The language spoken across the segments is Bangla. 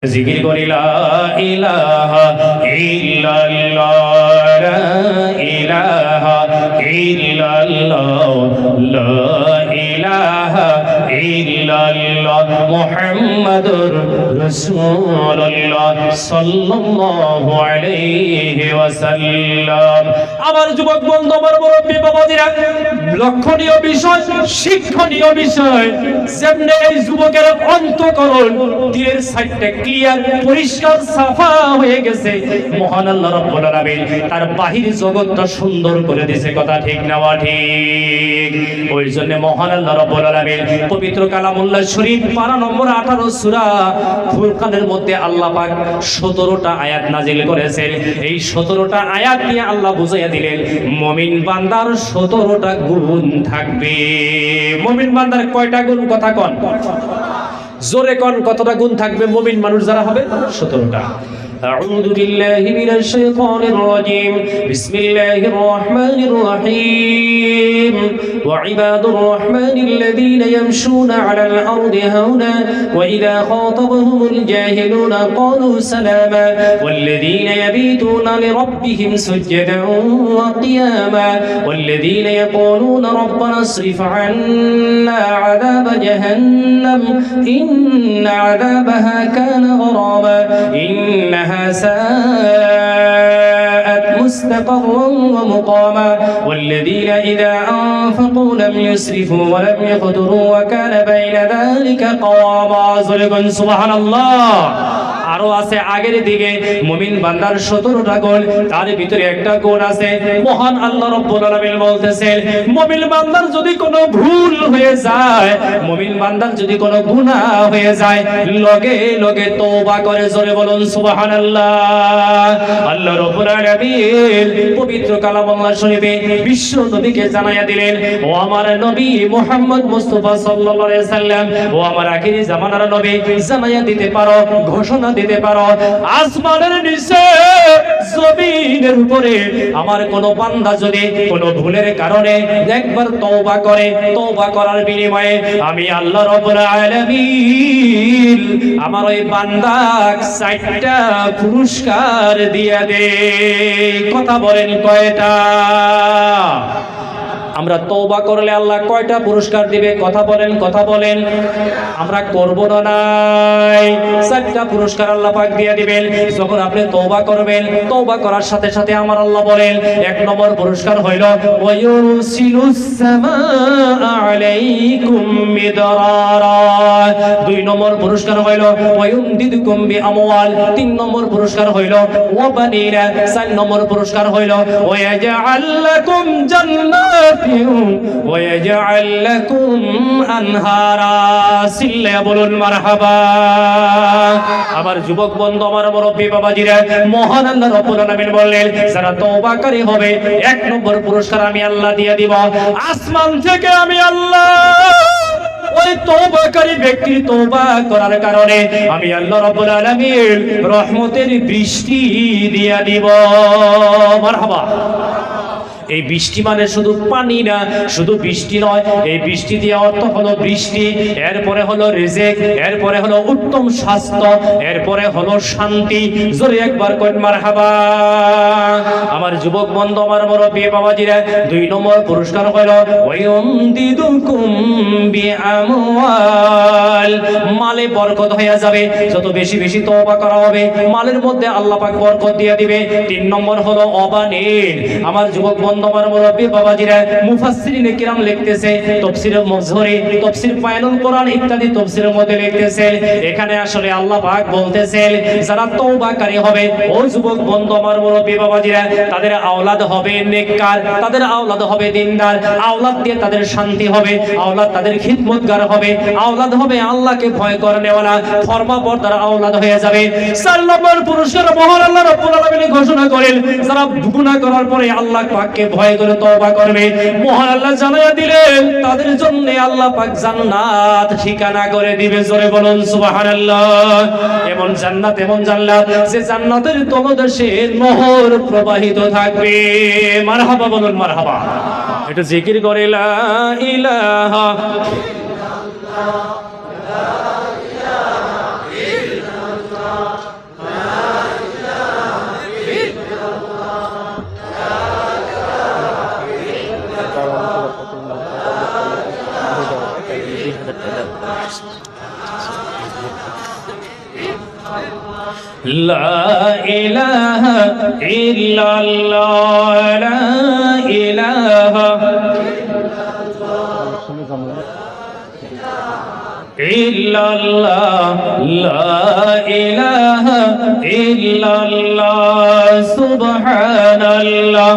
জিকির করি লা ইলাহা ইল্লাল্লাহ লা ইলাহা ইল্লাল্লাহ লা ইলাহা ইল্লাল্লাহ মুহাম্মাদুর রাসূলুল্লাহ সাল্লাল্লাহু আলাইহি ওয়াসাল্লাম। আমার যুবক বন্ধু, আমার মুরব্বি বাবাজিরা, লক্ষণীয় বিষয়, শিক্ষণীয় বিষয়, যেমনি এই যুবকের অন্তঃকরণ দিনের সাইডটা ক্লিয়ার, পরিষ্কার, সাফা হয়ে গেছে, মহান আল্লাহ রাব্বুল আলামিন তার বাহির জগৎটা সুন্দর করে দিয়েছে। কথা ঠিক না ঠিক? ওই জন্য মহান আল্লাহ রাব্বুল আলামিন পবিত্র কালামুল্লাহ শরীফ পারা নম্বর 18 সূরা ফুরকানের মধ্যে আল্লাহ পাক 17টা আয়াত নাজিল করেছেন। এই 17টা আয়াত নিয়ে আল্লাহ বুঝাইয়া দিলেন মুমিন বান্দার 17টা গুণ থাকবে। মুমিন বান্দার কয়টা গুণ? কথা কন, জোরে কন, কতটা গুণ থাকবে মুমিন মানুষ যারা হবে? 17টা। أعوذ بالله من الشيطان الرجيم بسم الله الرحمن الرحيم وعباد الرحمن الذين يمشون على الأرض هونا وإذا خاطبهم الجاهلون قالوا سلاما والذين يبيتون لربهم سجدا وقياما والذين يقولون ربنا اصرف عنا عذاب جهنم إن عذابها كان غراما إنها ساءت مستقرا ومقاما والذين إذا أنفقوا لم يسرفوا ولم يقتروا وكان بين ذلك قواما سبحان الله। আরো আছে আগের দিকে মুমিন বান্দার 17টা গুণ, তার ভিতরে একটা গুণ আছে মহান আল্লাহ রাব্বুল আলামিন বলতেছেন মুমিন বান্দার যদি কোনো ভুল হয়ে যায়, মুমিন বান্দার যদি কোনো গুনাহ হয়ে যায়, লগে লগে তওবা করে। জোরে বলুন সুবহানাল্লাহ। আল্লাহ রাব্বুল আলামিন পবিত্র কালামুল্লাহ শরীফে বিশ্ব নবীকে জানাইয়া দিলেন, ও আমার নবী মুহাম্মদ মুস্তাফা সাল্লাল্লাহু আলাইহি সাল্লাম, ও আমার আখিরি জামানার নবী, জানাইয়া দিতে পারো, ঘোষণা দিতে পারো, আসমানের নিচে জমিনের উপরে আমার কোন বান্দা যদি কোন ভুলের কারণে একবার তওবা করে, তওবা করার বিনিময়ে আমি আল্লাহ রাব্বুল আলামিন আমার ওই বান্দাকে 4টা পুরস্কার দিয়া দেই। কথা বলেন কয়টা? আমরা তওবা করলে আল্লাহ কয়টা পুরস্কার দিবে? কথা বলেন, কথা বলেন। আমরা করব না নাই? 4টা পুরস্কার আল্লাহ পাক দিয়ে দিবেন যখন আপনি তওবা করবেন। তওবা করার সাথে সাথে আমার আল্লাহ বলেন 1 নম্বর পুরস্কার হইল ওয়ায়ুরসিলুস সামাআ আলাইকুম মিদরারা। 2 নম্বর পুরস্কার হইল ওয়ায়ুমদিদুকুম বিআমওয়াল। 3 নম্বর পুরস্কার হইল ওয়াবানিরা। 4 নম্বর পুরস্কার হইল ওয়ায়াজআল লাকুম জান্নাত ويجعل لكم أنهارا। সিল্লা বলুন মারহাবা। আমার যুবক বন্ধু, আমার মুরব্বি বাবাজিরা, মহান আল্লাহ রাব্বুল আলামিন বললেন যারা তওবাকারী হবে 1 নম্বর পুরস্কার আমি আল্লাহ দিয়ে দিব। আসমান থেকে আমি আল্লাহ ওই তওবাকারী ব্যক্তি তওবা করার কারণে আমি আল্লাহ রাব্বুল আলামিন রহমতের বৃষ্টি দিয়া দিব। মারহাবা। এই বৃষ্টি মানে শুধু পানি না, শুধু বৃষ্টি নয়, এই বৃষ্টি দিয়ে অর্থ হলো বৃষ্টি, এরপরে হলো রিজিক, এরপরে হলো উত্তম স্বাস্থ্য, এরপরে হলো শান্তি। জোরে একবার কইন মারহাবা। আমার যুবক বন্ধু, আমার মুরব্বি বাবাজিরা, 2 নম্বর পুরস্কার হলো ওয়ায়ুমদিদুকুম বিআমওয়াল। মালে বরকত হয়ে যাবে, যত বেশি বেশি তওবা করা হবে মালের মধ্যে আল্লাহ পাক বরকত দিয়ে দিবে। 3 নম্বর হলো অবানির। আমার যুবক আমার মুরব্বি বাবাজিরা, মুফাসসিরিনে কিরাম লিখতেছে, তাফসীর মুজহরি, তাফসীর ফায়নুল কোরআন ইত্যাদি তাফসীরের মধ্যে লিখতেছেন এখানে আসলে আল্লাহ পাক বলতেছেন যারা তওবাকারী হবে, ও যুবক বন্ধু, আমার মুরব্বি বাবাজিরা, তাদের আওলাদ হবে নেককার, তাদের আওলাদ হবে দিনদার, আওলাদ দিয়ে তাদের শান্তি হবে, আওলাদ তাদের খিদমতগার হবে, আওলাদ হবে আল্লাহকে ভয় করেনেওয়ালা, ফরমাবরদার আওলাদ হয়ে যাবে। 4 নম্বর পুরস্কার মহান আল্লাহ রাব্বুল আলামিন ঘোষণা করেন যারা গুনাহ করার পরে আল্লাহ পাককে ভয় করে তওবা করবে, মহান আল্লাহ জানাইয়া দিলেন তাদের জন্য আল্লাহ পাক জান্নাত ঠিকানা করে দিবে। জোরে বলুন সুবহানাল্লাহ। এমন জান্নাত, এমন জান্নাত যে জান্নাতের তলদেশে নহর প্রবাহিত থাকবে। মারহাবা বলুন মারহাবা। এটা জিকির করে লা ইলাহা ইল্লাল্লাহ লা ইলাহা ইল্লাল্লাহ লা ইলাহা ইল্লাল্লাহ লা ইলাহা ইল্লাল্লাহ লা ইলাহা ইল্লাল্লাহ সুবহানাল্লাহ।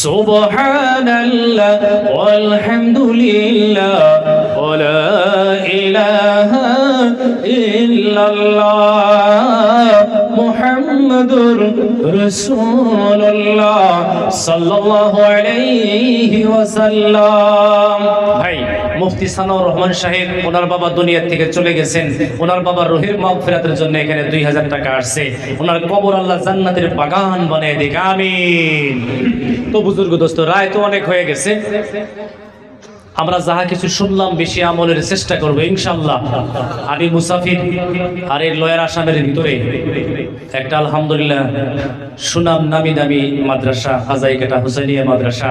সুবহানাল্লাহ ওয়ালহামদুলিল্লাহ ওয়া লা ইলাহা ইল্লাল্লাহ মুহাম্মাদুর রাসূলুল্লাহ সাল্লাল্লাহু আলাইহি ওয়াসাল্লাম। ভাই মুফতি সানাউর রহমান সাহেব ওনার বাবা দুনিয়া থেকে চলে গেছেন, ওনার বাবার রুহের মাগফিরাতের জন্য এখানে 2000 টাকা আসছে। ওনার কবর আল্লাহ জান্নাতের বাগান বানিয়ে দিক, আমিন। তো বুজুর্গ দোস্ত, রায় তো অনেক হয়ে গেছে, আমরা যাহা কিছু শুনলাম বেশি আমলের চেষ্টা করবো ইনশাআল্লাহ। আমি মুসাফির আর এই লয়ার আসামের ভিতরে একটা আলহামদুলিল্লাহ সুনাম নামি দামি মাদ্রাসা হাজাইকাটা হুসাইনিয়া মাদ্রাসা।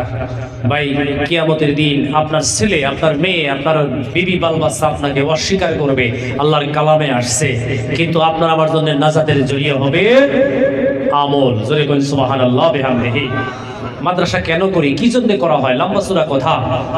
ভাই কিয়ামতের দিন আপনার ছেলে, আপনার মেয়ে, আপনার বিবি বাল বাচ্চা আপনাকে অস্বীকার করবে, আল্লাহর কালামে আসছে, কিন্তু আপনার আমার জন্য নাজাতের জড়িয়ে হবে আমল। জোরে কোন সুবহানাল্লাহ বিহামদিহি। মাদ্রাসা কেন করি, কি জন্য করা হয়, লম্বা চূড়া কথা।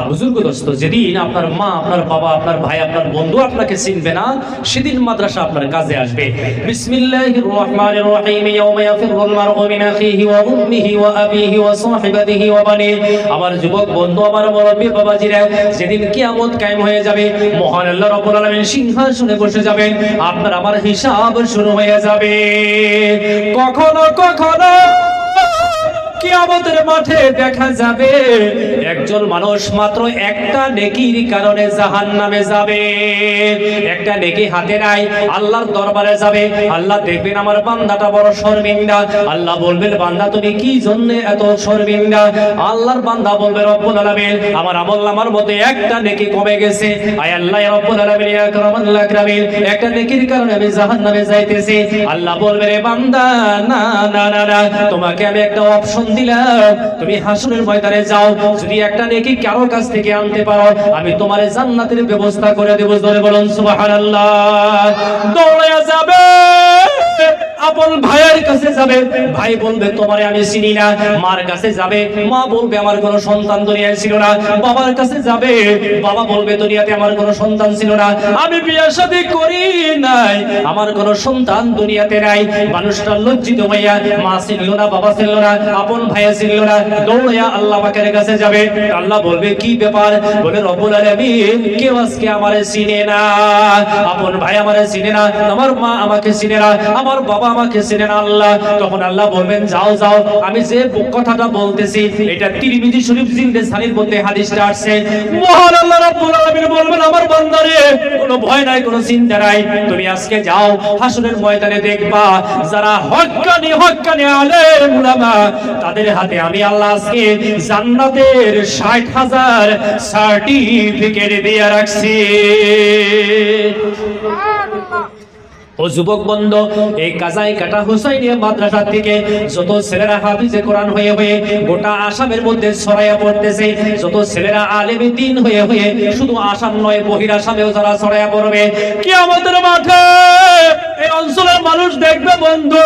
বুজুর্গ দোস্ত, যেদিন আপনার মা, আপনার বাবা, আপনার ভাই, আপনার বন্ধু আপনাকে চিনবে না, সেদিন মাদ্রাসা আপনার কাজে আসবে। বিসমিল্লাহির রহমানির রহিম। ইয়াউমা ইয়াফিরুল মারউ মিন আখিহি ওয়া উম্মিহি ওয়া আবিহি ওয়া সাহিবাতিহি ওয়া বানিহি। আমার যুবক বন্ধু, আমার মুরব্বি বাবাজিরা, যেদিন কিয়ামত কায়েম হয়ে যাবে, মহান আল্লাহ রাব্বুল আলামিন সিংহাসনে বসে যাবেন, আপনার আমার হিসাব শুরু হয়ে যাবে। কখনো কখনো কিয়ামতের মাঠে দেখা যাবে একজন মানুষ মাত্র একটা নেকির কারণে জাহান্নামে যাবে। একটা নেকি হাতে নাই, আল্লাহর দরবারে যাবে, আল্লাহ দেখবেন আমার বান্দাটা বড় শর্মিন্দা। আল্লাহ বলবেন, বান্দা তুমি কি জন্য এত শর্মিন্দা? আল্লাহর বান্দা বলবে, রব্বুল আলামিন আমার আমলনামার মধ্যে একটা নেকি কমে গেছে। আয় আল্লাহ রব্বুল আলামিন ইয়া আকরামুল আকরামিন, একটা নেকির কারণে আমি জাহান্নামে যাইতেছি। আল্লাহ বলবে, রে বান্দা না না না না, তোমাকে আমি একটা অপশন দিলাম, তুমি হাসরের ময়দানে যাও, যদি একটা নেকি কারো কাছ থেকে আনতে পারো, আমি তোমার জান্নাতের ব্যবস্থা করে দেব। জোরে বলুন সুবহানাল্লাহ। দৌড়ে যাবে, আপন ভাইয়ের কাছে যাবে, ভাই বলবে তোমারে আমি চিনি না। মার কাছে যাবে, মা বলবে আমার কোনো সন্তান দুনিয়ায় ছিল না। বাবার কাছে যাবে, বাবা বলবে দুনিয়াতে আমার কোনো সন্তান ছিল না, আমি বিয়ে শাদী করি নাই, আমার কোনো সন্তান দুনিয়াতে নাই। মানুষটা লজ্জিত হইয়া মা ছিল না, বাবা ছিল না, আপন ভাইয়া ছিল না, দৌড়িয়া আল্লাহ পাকের কাছে যাবে। আল্লাহ বলবে, কি ব্যাপার? বলে, রব্বুল আলামিন কেউ আজকে আমারে চিনে না, আপন ভাই আমারে চিনে না, আমার মা আমাকে চিনে না, আমার বাবা আমাকে চিনে না। আল্লাহ তখন আল্লাহ বলবেন, যাও যাও, আমি যে কথাটা বলতেছি এটা তিরমিজি শরীফ জিলদে সানির মধ্যে হাদিসটা আসছে। মহান আল্লাহ রাব্বুল আলামিন বলবেন, আমার বান্দারে কোনো ভয় নাই, কোনো চিন্তা নাই, তুমি আজকে যাও হাসরের ময়দানে দেখবা যারা হক্কানি হক্কানি আলেম উলামা, তাদের হাতে আমি আল্লাহ আজকে জান্নাতের 60,000 সার্টিফিকেট দিয়ে রাখছি। ও যুবক বন্ধু, এই কাজাই কাটা হুসাইনিয়া মাদ্রাসা থেকে যত ছেলেরা হাফিজে কোরআন হয়ে হয়ে গোটা আসামের মধ্যে ছড়াইয়া পড়তেছে, যত ছেলেরা আলেমে দ্বীন হয়ে হয়ে শুধু আসাম নয় বহির আসামেও যারা ছড়াইয়া পড়বে, কিয়ামতের মাঠে এই অঞ্চলের মানুষ দেখবে বন্ধু,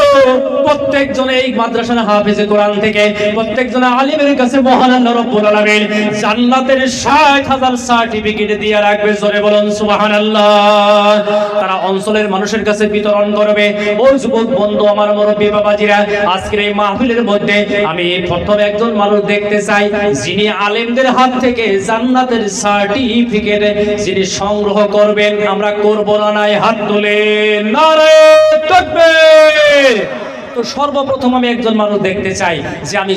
প্রত্যেকজন এই মাদ্রাসার হাফিজে কোরআন থেকে প্রত্যেকজন আলেমের কাছে মহান আল্লাহ রাব্বুল আলামিন জান্নাতের 60,000 সার্টিফিকেট দিয়ে রাখবে। জোরে বলুন সুবহানাল্লাহ। তারা অঞ্চলের মানুষের কাছে বিতরণ করবে। ও যুবক বন্ধু, আমার মুরব্বি বাবাজিরা, আজকের এই মাহফিলের মধ্যে আমি প্রথম একজন মানুষ দেখতে চাই যিনি আলেমদের হাত থেকে জান্নাতের সার্টিফিকেট যিনি সংগ্রহ করবেন। আমরা করব না নাই? হাত তুলেন, নারে তাকবীর। তো সর্বপ্রথম আমি একজন মানুষ দেখতে চাই যে আমি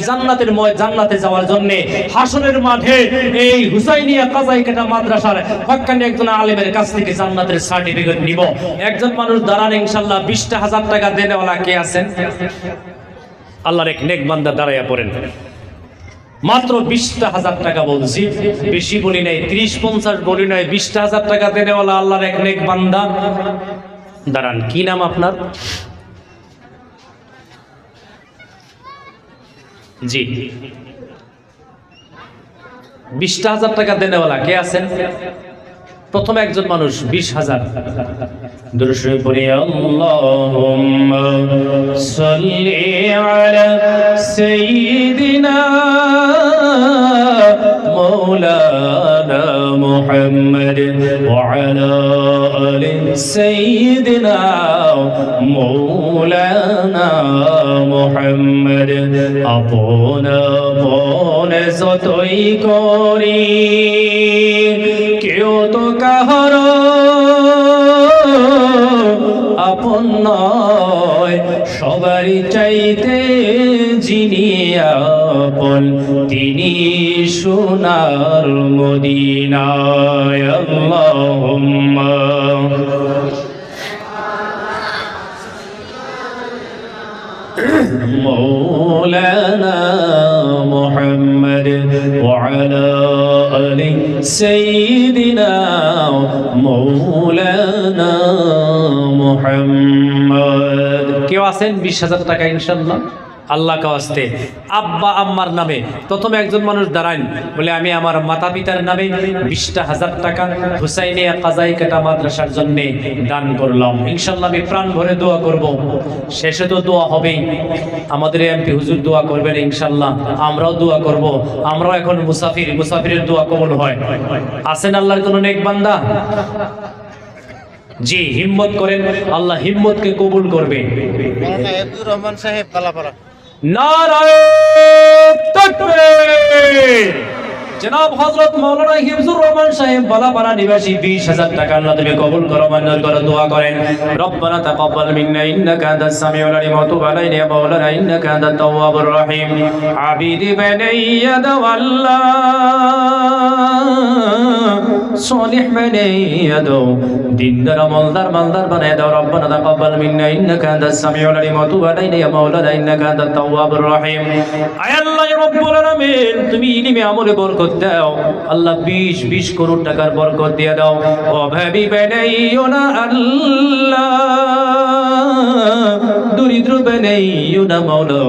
জান্নাতে যাওয়ার জন্য হাসরের মাঠে এই হুসাইনিয়া কাজাইকাটা মাদ্রাসার হক্কানি একজন আলেমের কাছ থেকে জান্নাতের সার্টিফিকেট নিব। একজন মানুষ দাঁড়ান, ইনশাআল্লাহ 20,000 টাকা দেনেওয়ালা কে আছেন? আল্লাহর এক নেক বান্দা দাঁড়াইয়া পড়েন। মাত্র 20,000 টাকা বলছি, বেশি বলি নাই, 30-50 বলি নাই, 20,000 টাকা দেনেওয়ালা আল্লাহর এক নেক বান্দা দাঁড়ান। কি নাম আপনার? জি 20,000 টাকা দেনেওয়ালা কে আছেন? প্রথম একজন মানুষ 20,000 দুরূদ শরীফ পড়ি আল্লাহুম্মা সাল্লি আলা সাইয়্যিদিনা মাওলানা মুহাম্মদ ওয়া আলা আলি সাইয়্যিদিনা মাওলানা মুহাম্মদ আপনা মনে যতই করি কেউ তো কাহার আপন নয়, সবারই চাইতে যিনি আপন তিনি সোনার মদিনায়। আল্লাহুম্মা مولانا محمد وعلى آل سيدنا مولانا محمد কেউ আছেন 20,000 টাকা ইনশাআল্লাহ আল্লাহ কাওয়াস্তে আব্বা আম্মার নামে প্রথম একজন মানুষ দাঁড়ান বলে আমি আমার মাতা পিতার নামে 20,000 টাকা হুসাইনিয়া কাজাই কাটা মাদ্রাসার জন্য দান করলাম। ইনশাআল্লাহ আমি প্রাণ ভরে দোয়া করব। শেষে তো দোয়া হবেই, আমাদের এমপি হুজুর দোয়া করবেন ইনশাআল্লাহ, আমরাও দোয়া করব। আমরাও এখন মুসাফিরের দোয়া কবুল হয়। আছেন আল্লাহর কোন নেক বান্দা? জি, হিম্মত করেন, আল্লাহ হিম্মতকে কবুল করবে। আব্দুর রহমান সাহেব কালাপাড়া। নারায়ে তাকবীর। জনাব হযরত মাওলানা হিফজুর রহমান সাহেব বালাপাড়া নিবাসী 20,000 টাকা আল্লাহ তুমি কবুল করো, মঞ্জুর করো, দোয়া করেন। রব্বানা তাকাব্বাল মিন্না ইন্নাকা আনতাস সামিউল আলিম ওয়া তুব আলাইনা ইয়া মাওলানা ইন্নাকা আনতাত তাওয়াবুর রহিম। আবিদি বানাইয়া দাওয়াল্লাহ সলিহ বানাইয়া দাও, দিনদার আমলদার মালদার বানাইয়া দাও। রব্বানা তাকাব্বাল মিন্না ইন্নাকা আনতাস সামিউল আলিম ওয়া তুব আলাইনা ইয়া মাওলানা ইন্নাকা আনতাত তাওয়াবুর রহিম। আয় আল্লাহ রব্বুল আলামিন, তুমি ইলমে আমলে বরকত দাও আল্লাহ, 20 করোড় টাকার বরকত দিয়ে দাও। অভাবী বানাইও না আল্লাহ, দরিদ্র বানাইও না মাওলা,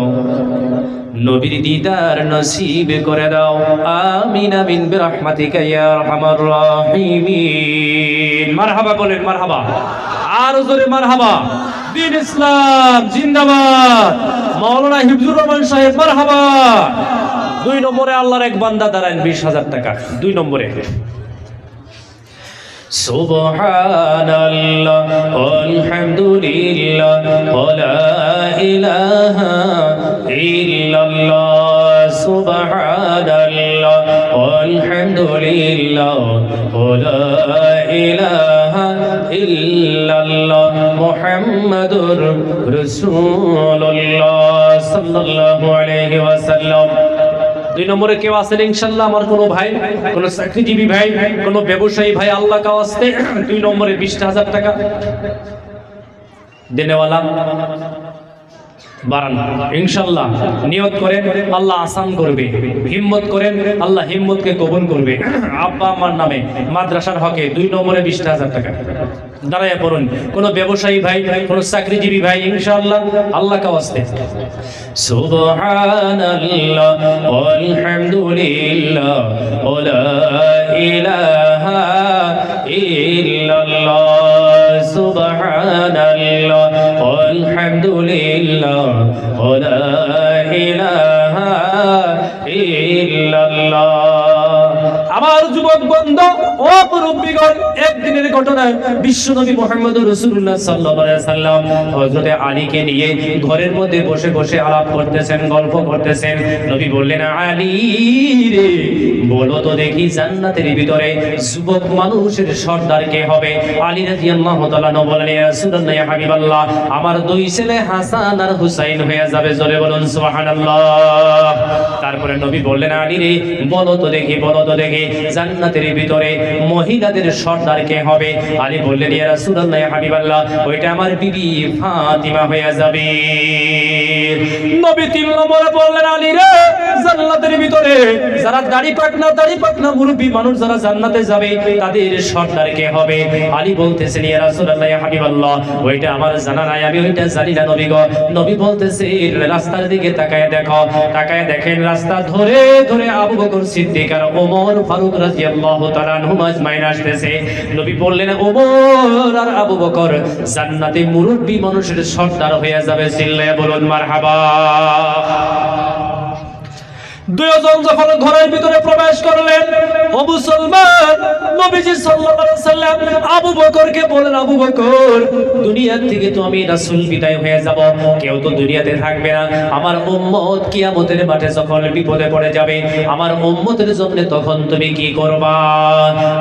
নবীর দিদার নসিব করে দাও। আমিন আমিন বিরহমাতিকা ইয়া আরহামার রাহিমিন। মারহাবা বলেন, মারহাবা, আর জোরে মারহাবা। দ্বীন ইসলাম জিন্দাবাদ। মাওলানা হিফজুর রহমান সাহেব মারহাবা। 2 নম্বরে আল্লাহর এক বান্দা দাঁড়ান 20,000 টাকা। 2 নম্বরে সুবহানাল্লাহ আলহামদুলিল্লাহ ওয়া ইলাহা ইল্লাল্লাহ। সুবহানাল্লাহ আলহামদুলিল্লাহ ওয়া ইলাহা ইল্লাল্লাহ মুহাম্মাদুর রাসূলুল্লাহ সাল্লাল্লাহু আলাইহি ওয়াসাল্লাম। 2 নম্বরে কেউ আছেন ইনশাআল্লাহ? আমার কোনো ভাই, কোনো চাকরিজীবী ভাই, কোনো ব্যবসায়ী ভাই আল্লাহ কাওয়াস্তে 2 নম্বরে 20,000 টাকা দেনেওয়ালা বাড়ান ইনশাআল্লাহ। নিয়ত করেন আল্লাহ আসান করবে, হিম্মত করেন আল্লাহ হিম্মতকে কবুল করবে। আব্বা আমার নামে মাদ্রাসার হকে 2 নম্বরে 20,000 টাকা দাঁড়ায় পড়ুন। কোনো ব্যবসায়ী ভাই, কোনো চাকরিজীবী ভাই ইনশাআল্লাহ আল্লাহ কাওয়াস্তে। সুবহানাল্লাহ আলহামদুলিল্লাহ ওয়া ইলাহা ইল্লাল্লাহ। সুবহানাল্লাহ আলহামদুলিল্লাহ ওয়া ইলাহা ইল্লাল্লাহ। আমার যুবক বন্ধু ও মুরব্বিগণ, একদিনের ঘটনা, বিশ্বনবী মুহাম্মদুর রাসূলুল্লাহ সাল্লাল্লাহু আলাইহি ওয়াসাল্লাম হযরত আলীকে নিয়ে ঘরের মধ্যে বসে বসে আলাপ করতেছেন, গল্প করতেছেন। নবী বললেন, আলী রে, বলো তো দেখি জান্নাতের ভিতরে যুবক মানুষের সর্দার কে হবে? আলী রাদিয়াল্লাহু তাআলা বললেন, ইয়া রাসূলুল্লাহ, ইয়া হাবিবাল্লাহ, আমার 2 ছেলে হাসান আর হুসাইন হয়ে যাবে। জোরে বলুন সুবহানাল্লাহ। তারপরে নবী বললেন, আলী রে, বলো তো দেখি, বলো তো দেখি জান্নাতের ভিতরে মহিলাদের সর্দার কে হবে? আলী বললেন, ইয়া রাসূলুল্লাহ, ইয়া হাবিবাল্লাহ, ওইটা আমার বিবি ফাতিমা হয়ে যাবে। নবী 3 নম্বরে বললেন, আলী রে, জান্নাতের ভিতরে যারা দাড়ি পাকনা মুরব্বী মানুষ যারা জান্নাতে যাবে তাদের সর্দার কে হবে? আলী বলতেছেন ইয়া রাসূলুল্লাহ ইয়া হাবিবাল্লাহ ওইটা আমার জানা নাই, আমি ওইটা জানি না নবী গো। নবী বলতেছে রাস্তার দিকে তাকায় দেখো, তাকায় দেখেন রাস্তা ধরে ধরে আবু বকর সিদ্দিক আর ওমর ফারুক রাদিয়াল্লাহু তাআলা আনহুম আজমাইন আসতেছে। নবী বললেন ওমর আর আবু বকর জান্নাতে মুরব্বী মানুষের সর্দার হয়ে যাবে, চিল্লায়া বলুন মারহাবা। দুইজন যখন ঘরের ভিতরে প্রবেশ করলেন, ও মুসলমান, নবীজি সাল্লাল্লাহু আলাইহি সাল্লাম আবু বকরকে বলেন, আবু বকর দুনিয়া থেকে তো আমি রাসূল বিদায় হয়ে যাব, কেউ তো দুনিয়াতে থাকবে না। আমার উম্মত কিয়ামতের মাঠে যখন বিপদে পড়ে যাবে, আমার উম্মতের জন্য তখন তুমি কি করবা?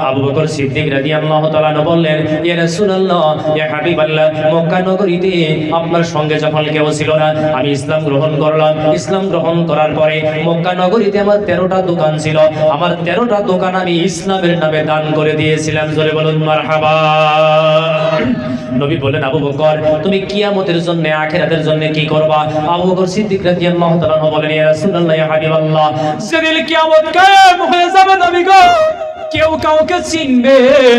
আবু বকর সিদ্দিক রাদিয়াল্লাহু তাআলা বললেন, ইয়া রাসূলুল্লাহ ইয়া হাবিবাল্লাহ, মক্কা নগরীতে আপনার সঙ্গে যখন কেউ ছিল না, আমি ইসলাম গ্রহণ করলাম। ইসলাম গ্রহণ করার পরে মক্কা নগরীতে আমার 13টা দোকান ছিল, আমার 13টা দোকান আমি ইসলামের নামে দান করে দিয়েছিলাম, জোরে বলুন মারহাবা। নবী বলেন, আবু বকর তুমি কিয়ামতের জন্য আখিরাতের জন্য কি করবা? আবু বকর সিদ্দিক রাদিয়াল্লাহু তাআলা বলেন, ইয়া রাসূলুল্লাহ ইয়া হাবিবাল্লাহ, যেদিন কিয়ামত কায়েম হয়ে যাবে নবী গো, কেউ কাউকে চিনবে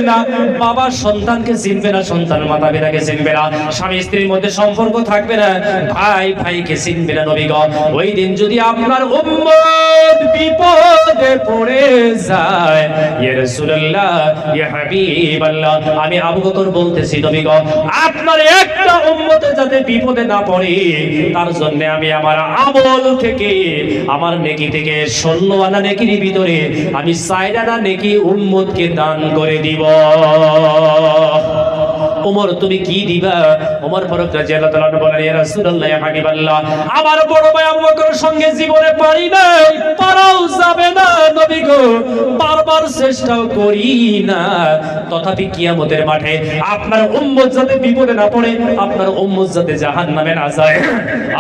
না, বাবা সন্তানকে চিনবে না, সন্তান মাতা পিতাকে চিনবে না, স্বামী স্ত্রীর মধ্যে সম্পর্ক থাকবে না, ভাই ভাইকে চিনবে না নবী গো। ওই দিন যদি আপনার উম্মত বিপদে পড়ে যায়, ইয়া রাসূলুল্লাহ ইয়া হাবিবাল্লাহ, আমি আবু বকর বলতেছি নবী গো, আপনার একটা উম্মতে যাতে বিপদে না পড়ে তার জন্য আমি আমার আমল থেকে, আমার নেকি থেকে 16 আনা নেকির ভিতরে আমি 4 আনা নেকি উম্মতকে দান করে দিব। ওমর তুমি কি দিবা? ওমর ফারুক রাদিয়াল্লাহু তাআলা বলেন, ইয়া রাসূলুল্লাহ ইয়া হাবিবাল্লাহ, আমার বড় ভাই আবু বকরের সঙ্গে জীবনে পারি নাই, পারাও যাবে না নবী গো, বারবার চেষ্টাও করি না, তথাপি কিয়ামতের মাঠে আপনার উম্মত যাতে বিপদে না পড়ে, আপনার উম্মত যাতে জাহান্নামে না যায়,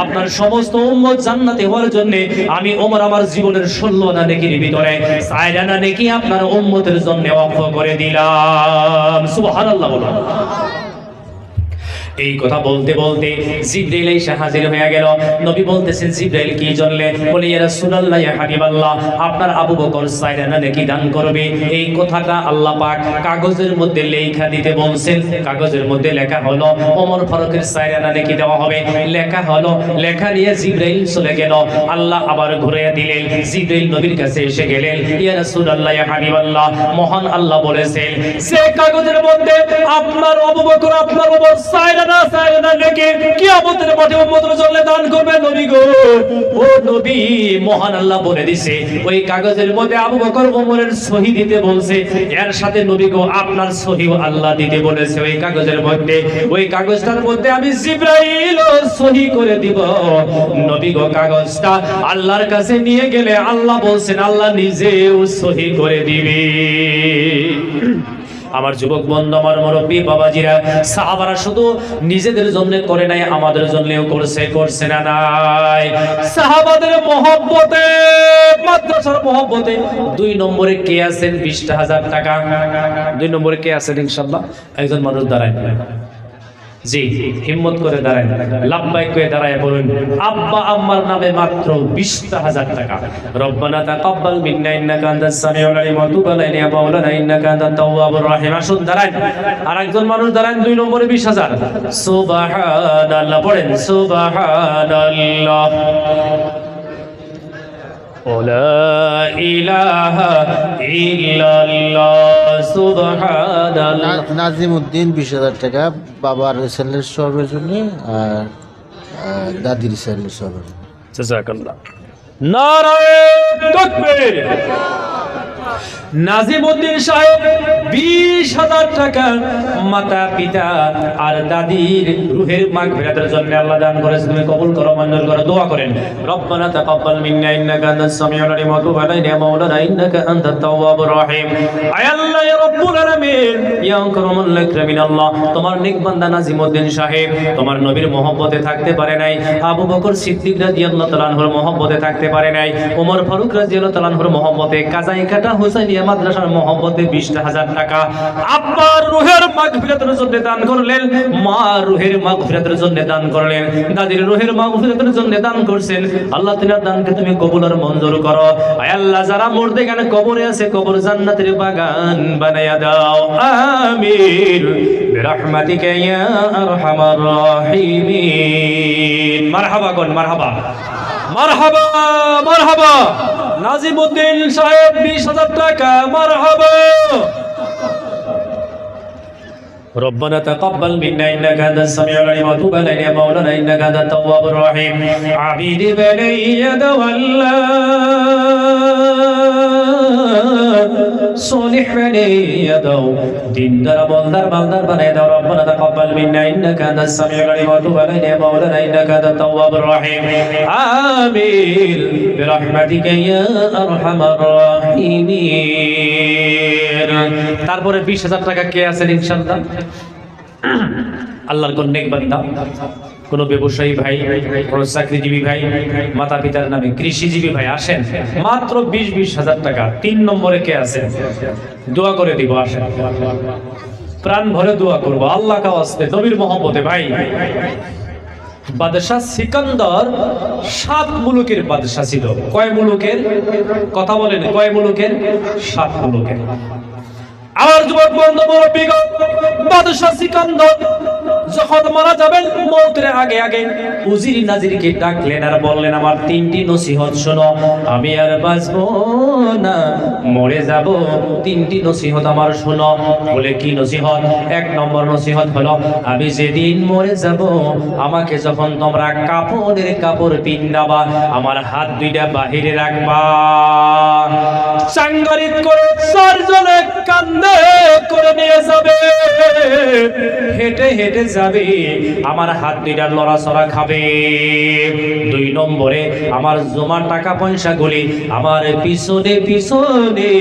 আপনার সমস্ত উম্মত জান্নাতে হওয়ার জন্য আমি ওমর আমার জীবনের 16 আনা নেকির ভিতরে 4 আনা নেকি আপনার উম্মতের জন্য ওয়াকফ করে দিলাম। সুবহানাল্লাহ বলুন। এই কথা বলতে বলতে জিবরাইল এসে হাজির হয়ে গেল। নবী বলতেছেন, জিবরাইল কি জন্যে? বলে, ইয়া রাসূলুল্লাহ ইয়া হাবিবাল্লাহ, আপনার আবু বকর 4 আনা নেকি দান করবে। এই কথাটা আল্লাহ পাক কাগজের মধ্যে লেখা দিতে বলছেন। কাগজের মধ্যে লেখা হলো ওমর ফারুকের 4 আনা নেকি দেওয়া হবে, লেখা হলো। লেখা নিয়ে জিবরাইল চলে গেল। আল্লাহ আবার ঘুরে দিলেন। জিবরাইল নবীর কাছে এসে গেলেন, ইয়া রাসূলুল্লাহ ইয়া হাবিবাল্লাহ, মহান আল্লাহ বলেছেন যে কাগজের মধ্যে আপনার আবু বকর আপনার ওমর 4 কিয়ামতের মাঠে উম্মতের জন্য দান করবে নবী গো। ও নবী, মহান আল্লাহ বলে দিছে ওই কাগজের মধ্যে আবু বকর ওমরের সহি দিতে বলছে, এর সাথে নবী গো আপনার সহিও আল্লাহ দিতে বলেছে ওই কাগজের মধ্যে। ওই কাগজটার মধ্যে আমি জিবরাইল সহি করে দিব নবী গো। কাগজটা আল্লাহর কাছে নিয়ে গেলে আল্লাহ বলছেন আল্লাহ নিজেও সহি করে দিবে। আমার যুবক বন্ধু, আমার মুরব্বী বাবাজিরা, সাহাবারা শুধু নিজেদের জন্য করে নাই, আমাদের জন্যও করছে না নাই? সাহাবাদের মহব্বতে, মাদ্রাসার মহব্বতে 2 নম্বরে কে আছেন? 20,000 টাকা। 2 নম্বরে কে আছেন? ইনশাআল্লাহ একজন মানুষ দাঁড়ায়। জি, হিম্মত করে দাঁড়ায়, লাব্বাইক করে দাঁড়ায় বলুন, আব্বা আম্মার নামে মাত্র 20,000 টাকা। রব্বানা তাকাব্বাল মিন্না ইন্নাকা আনতাস সামিউল আলিম ওয়া তুব আলাইনা ইয়া মাওলানা ইন্নাকা আনতাত তাওয়াবুর রহিম। আসুন দাঁড়ান। আরেকজন মানুষ দাঁড়ান 2 নম্বরে 20,000। সুবহানাল্লাহ পড়েন, সুবহানাল্লাহ। লা ইলাহা ইল্লাল্লাহ, সুবহানাল্লাহ। নাজিমউদ্দিন 20,000 টাকা বাবার ছেলের সবের জন্য আর দাদির ছেলের সবের জন্য। জাযাকাল্লাহ। নারায়ে তাকবীর। নাজিমউদ্দিন সাহেব 20,000 টাকা মাতা পিতা আর দাদির রূহের মাগফিরাতের জন্য আল্লাহ দান করেছে। তুমি কবুল করো, মঞ্জুর করো, দোয়া করেন। রব্বানা তাকাব্বাল মিন্না ইন্নাকা আনতাস সামিউল আলিম ওয়া তুব আলাইনা ইয়া মাওলানা ইন্নাকা আনতাত তাওয়াবুর রহিম। আয় আল্লাহ, ইয়া রব্বুল আলামিন, ইয়া আকরামুল আকরামিন আল্লাহ তোমার নেক বান্দা নাজিমউদ্দিন সাহেব তোমার নবীর মহব্বতে থাকতে পারে নাই, আবু বকর সিদ্দিক রাদিয়াল্লাহু তাআলা আনহুর মহব্বতে থাকতে পারে নাই, ওমর ফারুক রাদিয়াল্লাহু তাআলা আনহুর মহব্বতে, কাজাই কাটা হুসাইনিয়া মাদ্রাসার মহব্বতে 20,000 টাকা আব্বার রূহের মাগফিরাতের জন্য দান করলেন, মা রূহের মাগফিরাতের জন্য দান করলেন, দাদির রূহের মাগফিরাতের জন্য দান করছেন। আল্লাহ তিনার দানকে তুমি কবুল আর মঞ্জুর করো। আয় আল্লাহ যারা মুর্দে গানে কবরে আছে কবর জান্নাতের বাগান বানায়া দাও, আমিন বিরহমাতিকা ইয়া আরহামার রাহিমিন। মারহাবা কোন মারহাবা, মারহাবা মারহাবা। নাজিমউদ্দিন সাহেব 20,000 টাকা, মারহাবা। ربنا تقبل منا انك انت السميع العليم وتب علينا يا مولانا انك انت التواب الرحيم. عبيد بني يتولى صالح بني يدو দিনদার বলদার বালদার বানায় দাও। ربنا تقبل منا انك انت السميع العليم وتب علينا يا مولانا انك انت التواب الرحيم. آمين برحمتك يا ارحم الراحمين. তারপরে 20,000 টাকা কে আছেন ইনশাআল্লাহ? আল্লাহর কোন নেক বান্দা, কোন ব্যবসায়ী ভাই, কোন চাকরিজীবী ভাই, মাতা পিতার নামে কৃষিজীবী ভাই আসেন, মাত্র 20,000 টাকা। 3 নম্বরে কে আছেন? দোয়া করে দিব, আসেন প্রাণ ভরে দোয়া করব আল্লাহ কা ওয়াস্তে নবীর মহব্বতে। ভাই বাদশা সিকান্দার 7 মুলুকের বাদশা ছিল। কয় মুলুকের কথা বলেন? কয় মুলুকের? 7 মুলুকের। আমার যুবক বন্ধু মুরব্বিগণ, বাদশা সিকান্দার যখন মারা যাবেন মওতের আগে আগে উজির নাজিরকে ডাকলেন আর বললেন আমার 3টি নসিহত শোনো, আমি আর বাঁচবো না, মরে যাব, 3টি নসিহত আমার শোনো। বলে কি নসিহত? 1 নম্বর নসিহত হলো আমি যেদিন মরে যাব আমাকে যখন তোমরা কাপড়ের কাপড় পিন্দাবা আমার হাত 2টা বাহিরে রাখবা, চাঙ্গারিত করে 4 জনে কান্দে করে নিয়ে যাবে, হেঁটে হেঁটে যাবে, আমার হাত 2টা লড়াচড়া খাবে। 2 নম্বরে আমার জমা টাকা পয়সা গুলি আমার পিছনে পিছনে,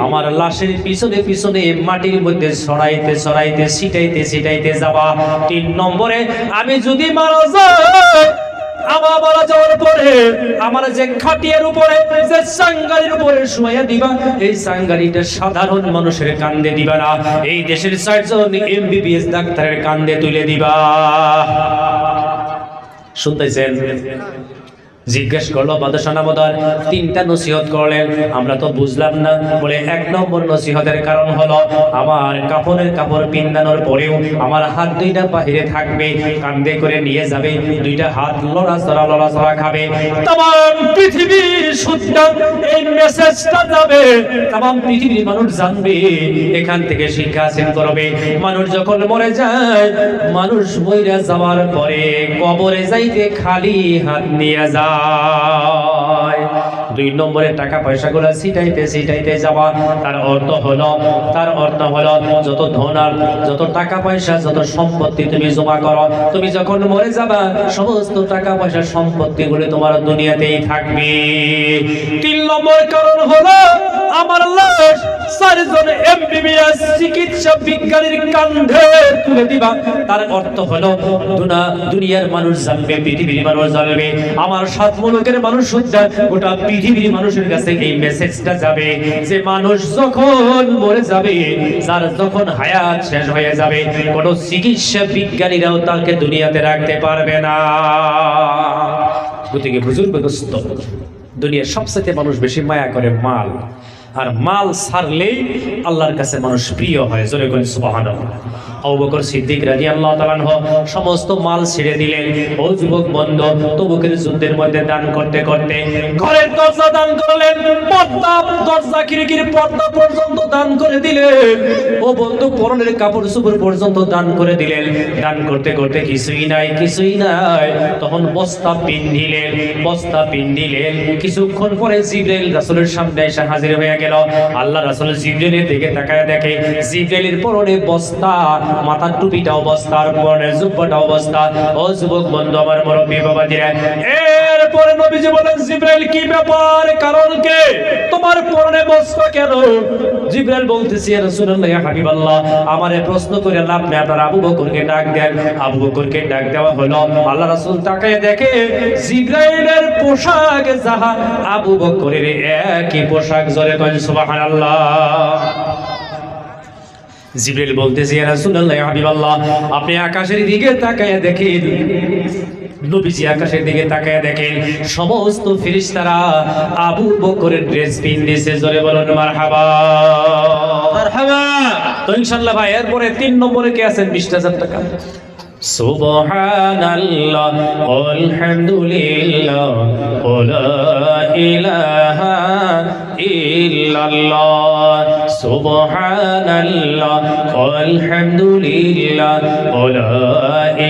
আমার লাশের পিছনে পিছনে মাটির মধ্যে ছড়াইতে ছড়াইতে ছিটাইতে ছিটাইতে যাবা। 3 নম্বরে আমি যদি মারা যাই, আমার মারা যাওয়ার পরে আমার যে খাটিয়ার উপরে যে সাঙ্গারির উপরে শুয়াইয়া দিবা, এই সাঙ্গারিটা সাধারণ মানুষের কান্দে দিবা না, এই দেশের 4 জন MBBS ডাক্তারের কান্দে তুলে দিবা। শুনতেছেন? জিজ্ঞেস করলো বাদশা নামদার 3টা নসিহত করলেন, আমরা তো বুঝলাম না। বলে 1 নম্বর নসিহতের কারণ হলো আমার কাপড়ের কাপড় পিন্দানোর পরেও আমার হাত 2টা বাহিরে থাকবে, কান্দে করে নিয়ে যাবে, 2টা হাত লড়াচড়া লড়াচড়া খাবে। तमाम পৃথিবী শুদ্ধ এই মেসেজটা যাবে, तमाम পৃথিবীর মানুষ জানবে, এখান থেকে শিক্ষা হাসিল করবে। মানুষ যখন মরে যায়, মানুষ মরে যাওয়ার পরে কবরে যাইতে খালি হাত নিয়ে যায়। 2 নম্বরে টাকা পয়সা গুলো ছিটাইতে ছিটাইতে যাওয়া, তার অর্থ হলো যত ধন আর যত টাকা পয়সা যত সম্পত্তি তুমি জমা করো, তুমি যখন মরে যাবা সমস্ত টাকা পয়সা সম্পত্তি গুলো তোমার দুনিয়াতেই থাকবে। 3 নম্বর কারণ হলো আমার লাশ 4 জন MBBS চিকিৎসা বিজ্ঞানীর কাঁধে তুলে দিবা। তার অর্থ হলো দুনিয়ার মানুষ জানবে, পৃথিবীর মানুষ জানবে, আমার 7 মুলুকের মানুষ শুদ্ধা গোটা পৃথিবীর মানুষের কাছে এই মেসেজটা যাবে যে মানুষ যখন মরে যাবে, যার যখন হায়াত শেষ হয়ে যাবে, কোনো চিকিৎসা বিজ্ঞানীরাও তাকে দুনিয়াতে রাখতে পারবে না। গতিকে বুজুর্গ দোস্ত, দুনিয়ার সবচেয়ে মানুষ বেশি মায়া করে মাল, আর মাল ছাড়লেই আল্লাহর কাছে মানুষ প্রিয় হয়। জোরে করে সুবহানাল্লাহ। আবু বকর সিদ্দিক রাদিয়াল্লাহু তাআলা আনহু সমস্ত মাল ছেড়ে দিলেন। ও যুবক বন্ধু, তবুকের যুদ্ধের মধ্যে দান করতে করতে ঘরের দরজা দান করলেন, পর্দা দরজা খিড়কির পর্দা পর্যন্ত দান করে দিলেন। ও বন্ধু, পরনের কাপড় চোপড় পর্যন্ত দান করে দিলেন। দান করতে করতে কিছুই নাই তখন বস্তা পিন্ধিলেন। কিছুক্ষণ পরে জিবরাইল রাসূলের সামনে এসে হাজির হয়ে গেল। আল্লাহ রাসূল জিবরাইলের দিকে তাকায় দেখে জিবরাইলের পরনে বস্তা, মাথার টুপিটাও বস্তা, আর পরনের জুব্বাটাও বস্তা। ও যুবক বন্ধু আমার, মুরব্বি বাবাজিরা, এরপরে নবীজি বলেন, জিবরাইল কি ব্যাপার, কারণ কে, তোমার পরনে বস্তা কেন? জিবরাইল বলতেছে, ইয়া রাসূলুল্লাহ, ইয়া হাবিবাল্লাহ, আমারে প্রশ্ন করে লাভ নেই, আপনার আবু বকরকে ডাক দেন। আবু বকরকে ডাক দেওয়া হলো। আল্লাহ রাসূল তাকায় দেখে জিবরাইলের পোশাক যাহা আবু বকরের একই পোশাক। জোরে কয় সুবহানাল্লাহ। জিবরাইল বলতেছে, ইয়া রাসূলুল্লাহ, ইয়া হাবিবাল্লাহ, আপনি আকাশের দিকে তাকায় দেখেন। নবীজি আকাশের দিকে তাকায় দেখেন সমস্ত ফেরেশতারা আবু বকরের ড্রেস পিনতেছে। জোরে বলুন মারহাবা, মারহাবা। তো ইনশাআল্লাহ ভাই, এরপরে 3 নম্বরে কে আছেন? 20,000 টাকা। সুবহানাল্লাহ আলহামদুলিল্লাহ ওয়া লা ইলাহা ইল্লাল্লাহ। সুবহানাল্লাহ আলহামদুলিল্লাহ ওয়া লা